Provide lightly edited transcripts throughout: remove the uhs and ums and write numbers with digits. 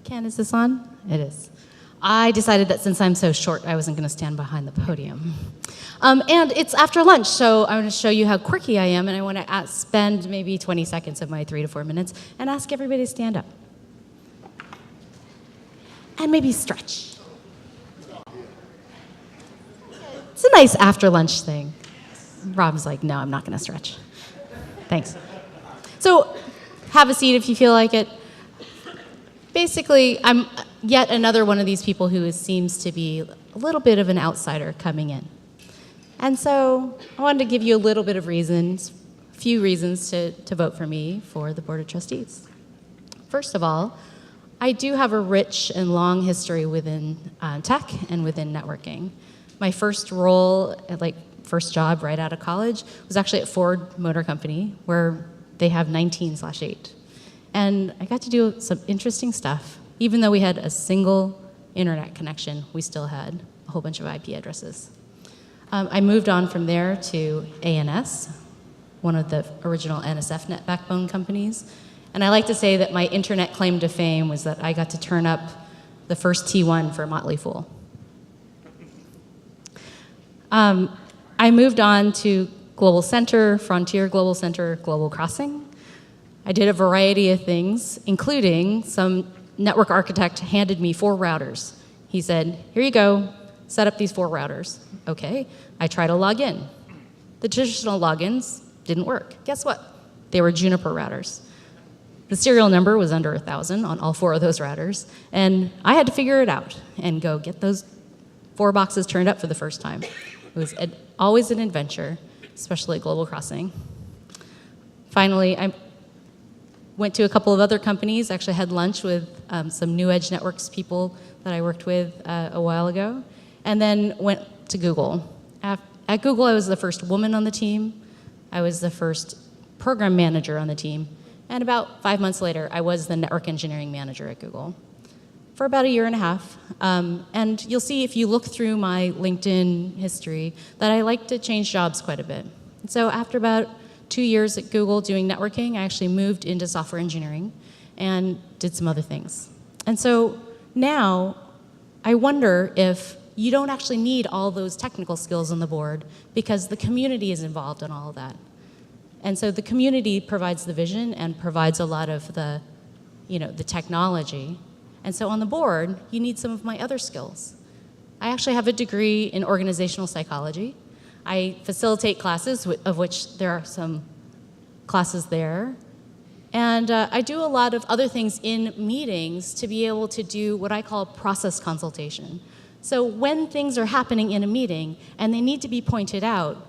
Can, is this on? It is. I decided that since I'm so short, I wasn't going to stand behind the podium. And it's after lunch, so I want to show you how quirky I am, and I want to spend maybe 20 seconds of my 3 to 4 minutes and ask everybody to stand up. And maybe stretch. It's a nice after lunch thing. Rob's like, no, I'm not going to stretch. Thanks. So have a seat if you feel like it. Basically, I'm yet another one of these people who seems to be a little bit of an outsider coming in. And so I wanted to give you a little bit of reasons, a few reasons to vote for me for the Board of Trustees. First of all, I do have a rich and long history within tech and within networking. My first role, first job right out of college, was actually at Ford Motor Company, where they have 19/8. And I got to do some interesting stuff. Even though we had a single internet connection, we still had a whole bunch of IP addresses. I moved on from there to ANS, one of the original NSF net backbone companies. And I like to say that my internet claim to fame was that I got to turn up the first T1 for Motley Fool. I moved on to Global Center, Frontier Global Center, Global Crossing. I did a variety of things, including some network architect handed me 4 routers. He said, here you go, set up these 4 routers. Okay, I tried to log in. The traditional logins didn't work. Guess what? They were Juniper routers. The serial number was under 1,000 on all 4 of those routers, and I had to figure it out and go get those 4 boxes turned up for the first time. It was always an adventure, especially at Global Crossing. Finally, I went to a couple of other companies, actually had lunch with some New Edge Networks people that I worked with a while ago, and then went to Google. At Google, I was the first woman on the team. I was the first program manager on the team. And about 5 months later, I was the network engineering manager at Google for about 1.5 years. And you'll see if you look through my LinkedIn history that I like to change jobs quite a bit. And so after about 2 years at Google doing networking, I actually moved into software engineering and did some other things. And so now I wonder if you don't actually need all those technical skills on the board because the community is involved in all of that. And so the community provides the vision and provides a lot of the technology. And so on the board, you need some of my other skills. I actually have a degree in organizational psychology. I facilitate classes, of which there are some classes there. And I do a lot of other things in meetings to be able to do what I call process consultation. So when things are happening in a meeting and they need to be pointed out,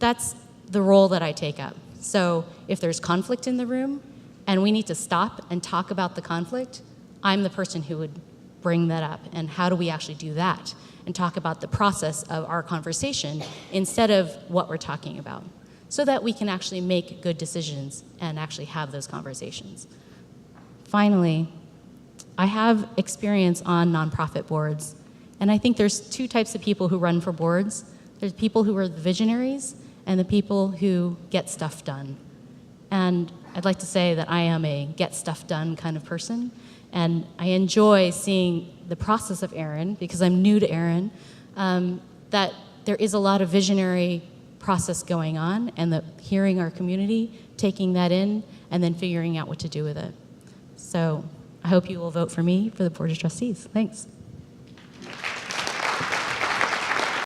that's the role that I take up. So if there's conflict in the room and we need to stop and talk about the conflict, I'm the person who would bring that up. And how do we actually do that? And talk about the process of our conversation instead of what we're talking about, so that we can actually make good decisions and actually have those conversations. Finally, I have experience on nonprofit boards, and I think there's 2 types of people who run for boards. There's people who are the visionaries and the people who get stuff done. And I'd like to say that I am a get stuff done kind of person, and I enjoy seeing the process of Aaron, because I'm new to Aaron, that there is a lot of visionary process going on, and hearing our community, taking that in, and then figuring out what to do with it. So I hope you will vote for me for the Board of Trustees. Thanks.